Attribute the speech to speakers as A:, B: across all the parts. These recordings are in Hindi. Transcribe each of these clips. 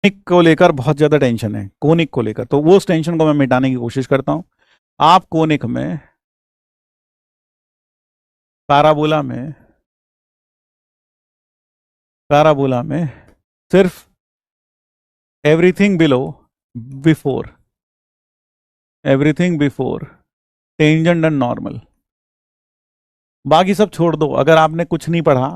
A: कोनिक को लेकर बहुत ज्यादा टेंशन है, कोनिक को लेकर, तो वो उस टेंशन को मैं मिटाने की कोशिश करता हूं। आप कोनिक में, पैराबोला में, पैराबोला में सिर्फ everything below, before, everything before tangent and normal, बाकी सब छोड़ दो। अगर आपने कुछ नहीं पढ़ा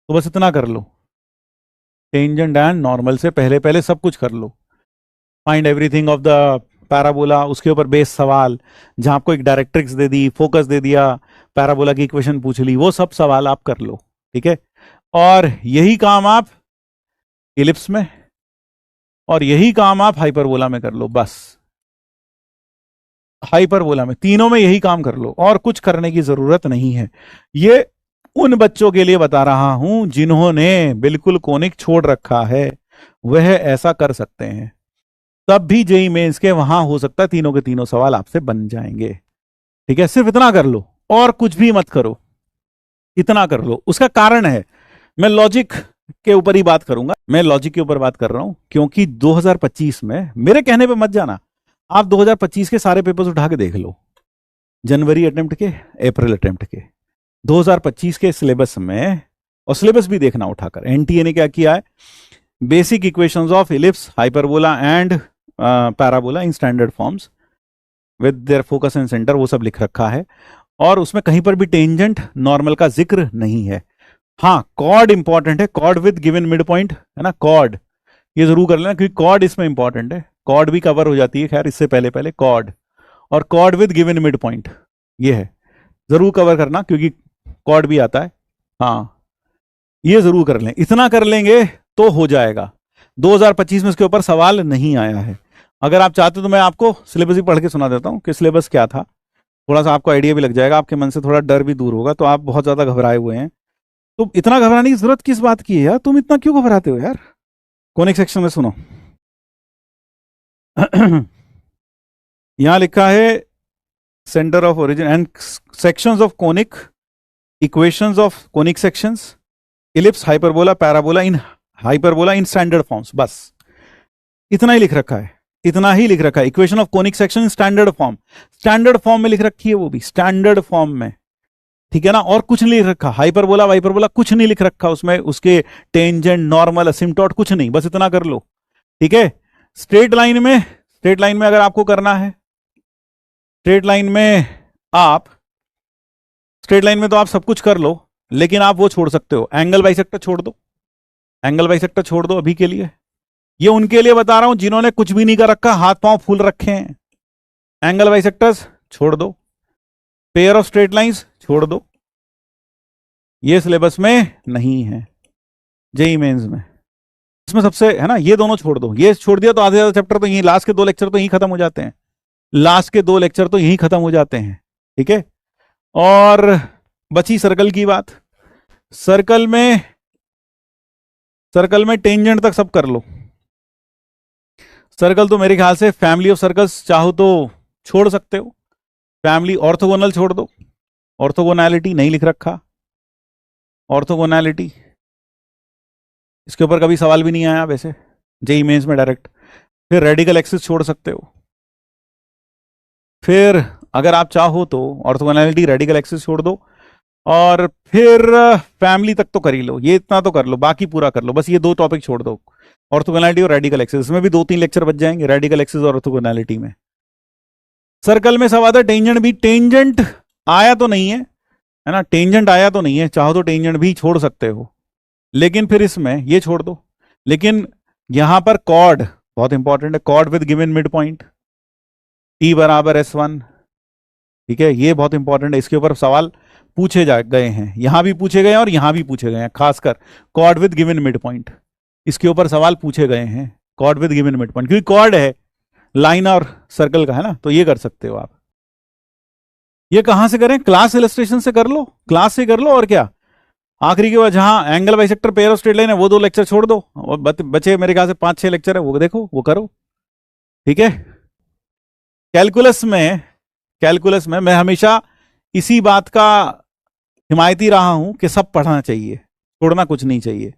A: तो बस इतना कर लो, टेंजेंट एंड नॉर्मल से पहले पहले सब कुछ कर लो। Find everything of the parabola, उसके ऊपर बेस सवाल, जहां आपको एक डायरेक्ट्रिक्स दे दी, फोकस दे दिया, पैराबोला की इक्वेशन पूछ ली, वो सब सवाल आप कर लो। ठीक है, और यही काम आप इलिप्स में, और यही काम आप हाइपरबोला में कर लो। बस हाइपरबोला में, तीनों में यही काम कर लो, और कुछ करने की जरूरत नहीं है। ये उन बच्चों के लिए बता रहा हूं जिन्होंने बिल्कुल कोनिक छोड़ रखा है, वह ऐसा कर सकते हैं। तब भी जेई मेंस के वहां हो सकता है तीनों के तीनों सवाल आपसे बन जाएंगे। ठीक है, सिर्फ इतना कर लो और कुछ भी मत करो, इतना कर लो। उसका कारण है, मैं लॉजिक के ऊपर ही बात करूंगा, मैं लॉजिक के ऊपर बात कर रहा हूं, क्योंकि 2025 में मेरे कहने पे मत जाना, आप 2025 के सारे पेपर्स उठा के देख लो, जनवरी अटेम्प्ट के, अप्रैल अटेम्प्ट के, 2025 के सिलेबस में, और सिलेबस भी देखना उठाकर, एनटीए ने क्या किया है, basic equations of ellipse, hyperbola and parabola in standard forms with their focus and centre, वो सब लिख रखा है। और उसमें कहीं पर भी टेंजेंट नॉर्मल का जिक्र नहीं है। हाँ, कॉर्ड इंपॉर्टेंट है, cord with given mid point, है ना, कॉर्ड ये जरूर कर लेना, क्योंकि कॉर्ड इसमें इंपॉर्टेंट है, कॉर्ड भी कवर हो जाती है खैर इससे पहले पहले, कॉर्ड और cord with given mid point, ये है, जरूर कवर करना, क्योंकि कॉर्ड भी आता है। हाँ, ये जरूर कर लें, इतना कर लेंगे तो हो जाएगा। 2025 में इसके ऊपर सवाल नहीं आया है। अगर आप चाहते तो मैं आपको सिलेबस ही पढ़ के सुना देता हूँ कि सिलेबस क्या था, थोड़ा सा आपको आइडिया भी लग जाएगा, आपके मन से थोड़ा डर भी दूर होगा। तो आप बहुत ज्यादा घबराए हुए हैं, तो इतना घबराने की जरूरत किस बात की है यार, तुम इतना क्यों घबराते हो यार। कोनिक सेक्शन में सुनो यहां लिखा है centre of origin and sections of conic, equations of conic sections, ellipse, hyperbola, parabola in, hyperbola in standard forms, बस इतना ही लिख रखा है, इतना ही लिख रखा है। Equation of conic section in standard form, standard form में लिख रखी है, वो भी स्टैंडर्ड फॉर्म में, ठीक है ना, और कुछ नहीं लिख रखा, हाइपरबोला वाइपरबोला कुछ नहीं लिख रखा उसमें, उसके टेंजेंट नॉर्मल असिम्पटोट कुछ नहीं, बस इतना कर लो। ठीक है, स्ट्रेट लाइन में, स्ट्रेट लाइन में अगर आपको करना है, स्ट्रेट लाइन में आप, स्ट्रेट लाइन में तो आप सब कुछ कर लो, लेकिन आप वो छोड़ सकते हो, एंगल बाइसेक्टर छोड़ दो, एंगल बाइसेक्टर छोड़ दो अभी के लिए। ये उनके लिए बता रहा हूं जिन्होंने कुछ भी नहीं कर रखा, हाथ पांव फूल रखे हैं, एंगल बाइसेक्टर्स छोड़ दो, पेयर ऑफ स्ट्रेट लाइंस छोड़ दो, ये सिलेबस में नहीं है जेई मेंस में, इसमें सबसे, है ना, ये दोनों छोड़ दो, ये छोड़ दिया तो आधे आधे चैप्टर तो यही, लास्ट के 2 लेक्चर तो यही खत्म हो जाते हैं, लास्ट के 2 लेक्चर तो यही खत्म हो जाते हैं। ठीक है, और बची सर्कल की बात, सर्कल में, सर्कल में टेंजेंट तक सब कर लो। सर्कल तो मेरे ख्याल से फैमिली ऑफ सर्कल्स चाहो तो छोड़ सकते हो, फैमिली, ऑर्थोगोनल छोड़ दो, ऑर्थोगोनैलिटी नहीं लिख रखा, ऑर्थोगोनैलिटी इसके ऊपर कभी सवाल भी नहीं आया वैसे जेई मेंस में डायरेक्ट। फिर रेडिकल एक्सिस छोड़ सकते हो, फिर अगर आप चाहो तो ऑर्थोगोनैलिटी, रेडिकल एक्सिस छोड़ दो, और फिर फैमिली तक तो कर ही लो, ये इतना तो कर लो, बाकी पूरा कर लो, बस ये 2 टॉपिक छोड़ दो, ऑर्थोगोनैलिटी और रेडिकल एक्सिस, इसमें भी 2-3 लेक्चर बच जाएंगे, रेडिकल एक्सिस और ऑर्थोगोनैलिटी में। सर्कल में सब आता है, टेंजेंट भी, टेंजेंट आया तो नहीं है ना, टेंजेंट आया तो नहीं है, चाहो तो टेंजेंट भी छोड़ सकते हो, लेकिन फिर इसमें ये छोड़ दो। लेकिन यहां पर कॉर्ड बहुत इंपॉर्टेंट है, cord with given mid point, T बराबर S1, ठीक है, ये बहुत इंपॉर्टेंट है, इसके ऊपर सवाल पूछे जा गए हैं, यहां भी पूछे गए हैं और यहां भी पूछे गए हैं, खासकर cord with given mid point, इसके ऊपर सवाल पूछे गए हैं, cord with given mid point, क्योंकि कॉर्ड है लाइन और सर्कल का, है ना, तो ये कर सकते हो आप। ये कहां से करें, क्लास इलस्ट्रेशन से कर लो, क्लास से कर लो, और क्या, आखिरी के बाद जहां angle bisector, pair of straight line है, वो 2 लेक्चर छोड़ दो, और बचे मेरे ख्याल से 5-6 लेक्चर है, वो देखो, वो करो। ठीक है, कैलकुलस में, कैलकुलस में मैं हमेशा इसी बात का हिमायती रहा हूं कि सब पढ़ना चाहिए, छोड़ना कुछ नहीं चाहिए।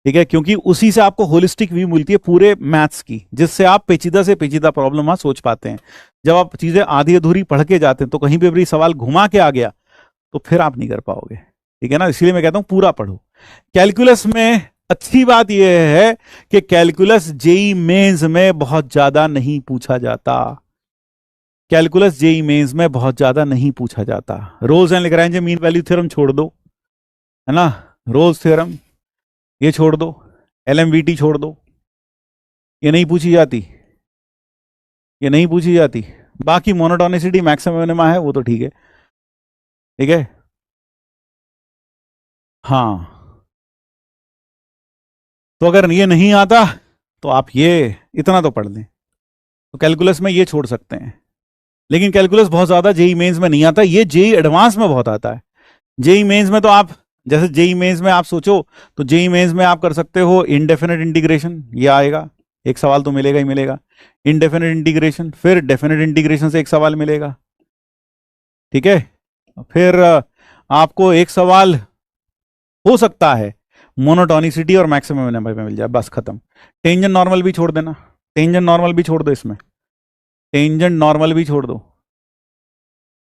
A: ठीक है, क्योंकि उसी से आपको होलिस्टिक व्यू मिलती है पूरे मैथ्स की, जिससे आप पेचीदा से पेचीदा प्रॉब्लम वहां सोच पाते हैं। जब आप चीजें आधी अधूरी पढ़ के जाते हैं तो कहीं भी सवाल घुमा के आ गया तो फिर आप नहीं कर पाओगे। ठीक है ना, इसलिए मैं कहता हूं पूरा पढ़ो। कैलकुलस में अच्छी बात यह है कि कैलकुलस जेई मेंस में बहुत ज्यादा नहीं पूछा जाता। कैलकुलस जेई मेंस में बहुत ज्यादा नहीं पूछा जाता। Rolle's and Lagrange mean value theorem छोड़ दो, है ना, रोल्स थ्योरम ये छोड़ दो, एलएमवीटी छोड़ दो, ये नहीं पूछी जाती, ये नहीं पूछी जाती। बाकी मोनोटोनिसिटी मैक्सिमम मिनिमा है वो तो ठीक है। ठीक है, हाँ, तो अगर ये नहीं आता तो आप ये इतना तो पढ़ लें, तो कैलकुलस में ये छोड़ सकते हैं। लेकिन कैलकुलस बहुत ज्यादा जेई मेंस में नहीं आता, ये जेई एडवांस में बहुत आता है। जेई मेंस में तो आप, जैसे जेई मेंस में आप सोचो तो जेई मेंस में आप कर सकते हो इनडेफिनेट इंटीग्रेशन, ये आएगा, एक सवाल तो मिलेगा ही मिलेगा। इनडेफिनेट इंटीग्रेशन, फिर डेफिनेट इंटीग्रेशन से एक सवाल मिलेगा। ठीक है, फिर आपको एक सवाल हो सकता है मोनोटोनिसिटी और मैक्सिमम मिनिमम में मिल जाए, बस खत्म। टेंजेंट नॉर्मल भी छोड़ देना, टेंजेंट नॉर्मल भी छोड़ दो, इसमें टेंजेंट नॉर्मल भी छोड़ दो,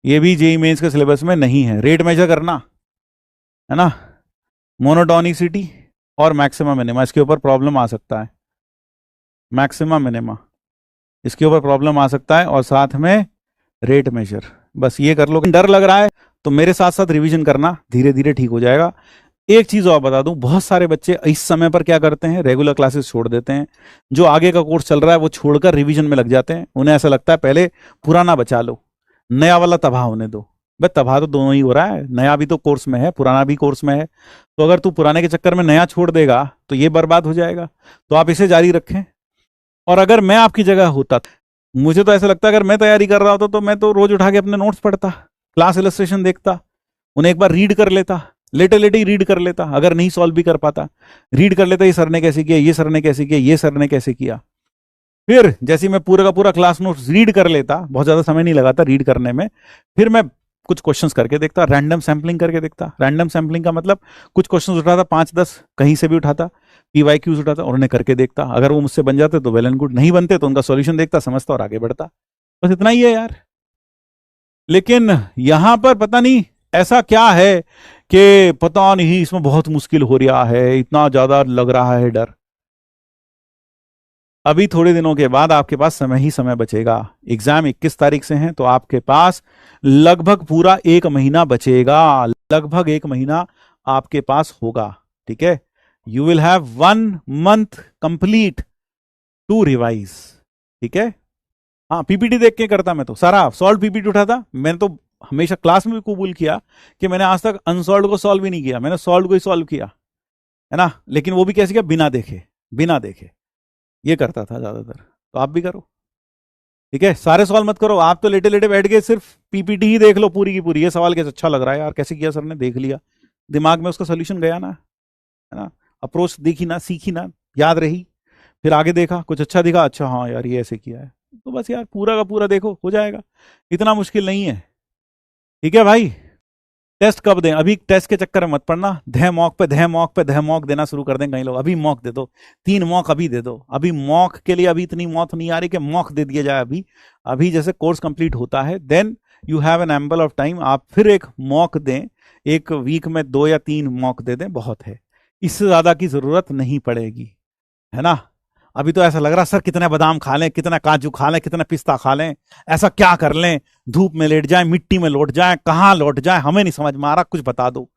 A: ये भी जेई मेंस के सिलेबस में नहीं है। रेट मेजर करना, है ना, मोनोटोनिसिटी और मैक्सिमम मिनिमा, इसके ऊपर प्रॉब्लम आ सकता है। मैक्सिमम मिनिमा इसके ऊपर प्रॉब्लम आ सकता है, और साथ में रेट मेजर, बस ये कर लो। डर लग रहा है तो मेरे साथ साथ रिवीजन करना, धीरे धीरे ठीक हो जाएगा। एक चीज और बता दूं, बहुत सारे बच्चे इस समय पर क्या करते हैं, रेगुलर क्लासेस छोड़ देते हैं, जो आगे का कोर्स चल रहा है वो छोड़कर रिवीजन में लग जाते हैं। उन्हें ऐसा लगता है पहले पुराना बचा लो, नया वाला तबाह होने दो। भाई तबाह तो दोनों ही हो रहा है, नया भी तो कोर्स में है, पुराना भी कोर्स में है। तो अगर तू पुराने के चक्कर में नया छोड़ देगा तो ये बर्बाद हो जाएगा। तो आप इसे जारी रखें। और अगर मैं आपकी जगह होता, मुझे तो ऐसा लगता है अगर मैं तैयारी कर रहा होता तो मैं तो रोज उठा के अपने नोट्स पढ़ता, क्लास इलस्ट्रेशन देखता, उन्हें एक बार रीड कर लेता, लेटे लेटे ही रीड कर लेता। अगर नहीं सॉल्व भी कर पाता, रीड कर लेता, ये सर ने कैसे किया, ये सर ने कैसे किया, ये सर ने कैसे किया। फिर जैसे मैं पूरा का पूरा क्लास नोट्स रीड कर लेता, बहुत ज्यादा समय नहीं लगाता रीड करने में, फिर मैं कुछ क्वेश्चंस करके देखता, रैंडम सैंपलिंग करके देखता। रैंडम सैंपलिंग का मतलब कुछ क्वेश्चंस उठाता, 5-10 कहीं से भी उठाता, पीवाईक्यूज उठाता और उन्हें करके देखता। अगर वो मुझसे बन जाते तो वेल एंड गुड, नहीं बनते तो उनका सॉल्यूशन देखता, समझता और आगे बढ़ता। बस इतना ही है यार। लेकिन यहां पर पता नहीं ऐसा क्या है कि पता नहीं इसमें बहुत मुश्किल हो रहा है, इतना ज्यादा लग रहा है डर। अभी थोड़े दिनों के बाद आपके पास समय ही समय बचेगा। एग्जाम 21 तारीख से है, तो आपके पास लगभग पूरा 1 महीना बचेगा, लगभग 1 महीना आपके पास होगा। ठीक है, you will have 1 month complete to revise. ठीक है, हाँ, पीपीटी देख के करता, मैं तो सारा सॉल्व पीपीटी उठाता। मैंने तो हमेशा क्लास में भी कबूल किया कि मैंने आज तक अनसॉल्व को सॉल्व ही नहीं किया, मैंने सॉल्व को ही सॉल्व किया, है ना। लेकिन वो भी कैसे किया, बिना देखे, बिना देखे ये करता था ज्यादातर। तो आप भी करो। ठीक है, सारे सवाल मत करो, आप तो लेटे लेटे बैठ के सिर्फ पीपीटी ही देख लो पूरी की पूरी। ये सवाल कैसे अच्छा लग रहा है यार, कैसे किया सर ने, देख लिया, दिमाग में उसका सोल्यूशन गया ना, है ना, अप्रोच देखी ना, सीखी ना, याद रही, फिर आगे देखा, कुछ अच्छा दिखा, अच्छा हाँ यार ये ऐसे किया है, तो बस यार पूरा का पूरा देखो, हो जाएगा, इतना मुश्किल नहीं है। ठीक है भाई, टेस्ट कब दें, अभी टेस्ट के चक्कर में मत पड़ना, धे मॉक पे धे मॉक पे धे मॉक देना शुरू कर दें कई लोग। अभी मॉक दे दो, 3 मॉक अभी दे दो। अभी मॉक के लिए अभी इतनी मौत नहीं आ रही कि मॉक दे दिया जाए अभी। अभी जैसे कोर्स कंप्लीट होता है then you have an ample of time, आप फिर एक मॉक दें, एक वीक में 2 या 3 मॉक दे दें, बहुत है, इससे ज्यादा की जरूरत नहीं पड़ेगी, है ना। अभी तो ऐसा लग रहा सर कितने बादाम खा लें, कितना काजू खा लें, कितना पिस्ता खा लें, ऐसा क्या कर लें, धूप में लेट जाएं, मिट्टी में लौट जाएं, कहां लौट जाएं, हमें नहीं समझ में आ रहा, कुछ बता दो,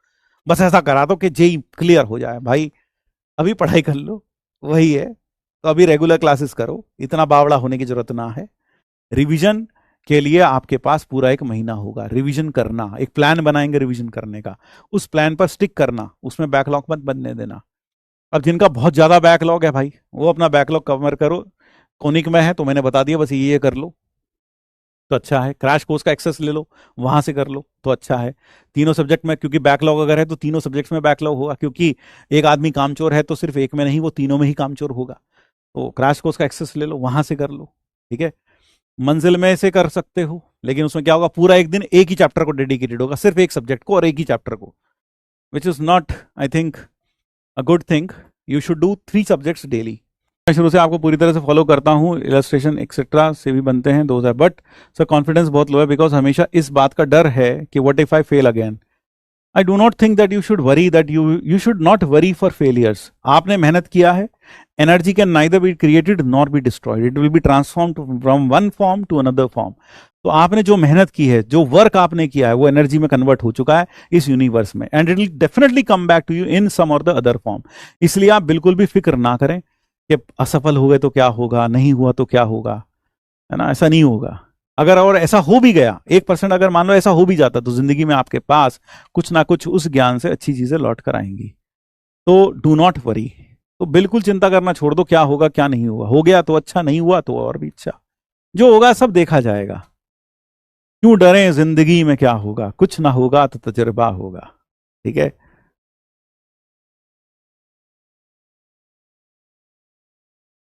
A: बस ऐसा करा दो कि जेई क्लियर हो जाए। भाई अभी पढ़ाई कर लो, वही है। तो अभी रेगुलर क्लासेस करो, इतना बावड़ा होने की जरूरत ना है। रिवीजन के लिए आपके पास पूरा 1 महीना होगा, रिवीजन करना, एक प्लान बनाएंगे रिवीजन करने का, उस प्लान पर स्टिक करना, उसमें बैकलॉग मत बनने देना। अब जिनका बहुत ज्यादा बैकलॉग है भाई, वो अपना बैकलॉग कवर करो। कोनिक में है तो मैंने बता दिया, बस ये कर लो तो अच्छा है। क्रैश कोर्स का एक्सेस ले लो, वहां से कर लो तो अच्छा है। तीनों सब्जेक्ट में, क्योंकि बैकलॉग अगर है तो तीनों सब्जेक्ट्स में बैकलॉग होगा, क्योंकि एक आदमी कामचोर है तो सिर्फ एक में नहीं, वो तीनों में ही कामचोर होगा। तो क्रैश कोर्स का एक्सेस ले लो, वहां से कर लो। ठीक है, मंजिल में से कर सकते हो, लेकिन उसमें क्या होगा, पूरा एक दिन एक ही चैप्टर को डेडिकेटेड होगा, सिर्फ एक सब्जेक्ट को और एक ही चैप्टर को, which is not I think a good thing. You should do 3 subjects daily. मैं शुरू से आपको पूरी तरह से फॉलो करता हूँ, इलस्ट्रेशन एक्सेट्रा से भी बनते हैं those are, but sir confidence बहुत लो है बिकॉज हमेशा इस बात का डर है कि what if I fail again. I do not think that you should worry, that you should not worry for failures. आपने मेहनत किया है, energy can neither be created nor be destroyed, it will be transformed from one form to another form. तो आपने जो मेहनत की है, जो वर्क आपने किया है, वो एनर्जी में कन्वर्ट हो चुका है इस यूनिवर्स में, and it will definitely come back to you in some or the other form. इसलिए आप बिल्कुल भी फिक्र ना करें कि असफल हो गए तो क्या होगा, नहीं हुआ तो क्या होगा, है ना, ऐसा नहीं होगा। अगर और ऐसा हो भी गया 1% अगर मान लो ऐसा हो भी जाता, तो जिंदगी में आपके पास कुछ ना कुछ उस ज्ञान से अच्छी चीजें लौट कर आएंगी। तो डू नॉट वरी, तो बिल्कुल चिंता करना छोड़ दो, क्या होगा क्या नहीं होगा, हो गया तो अच्छा, नहीं हुआ तो और भी अच्छा, जो होगा सब देखा जाएगा। क्यों डरें, जिंदगी में क्या होगा, कुछ ना होगा तो तजुर्बा होगा। ठीक है।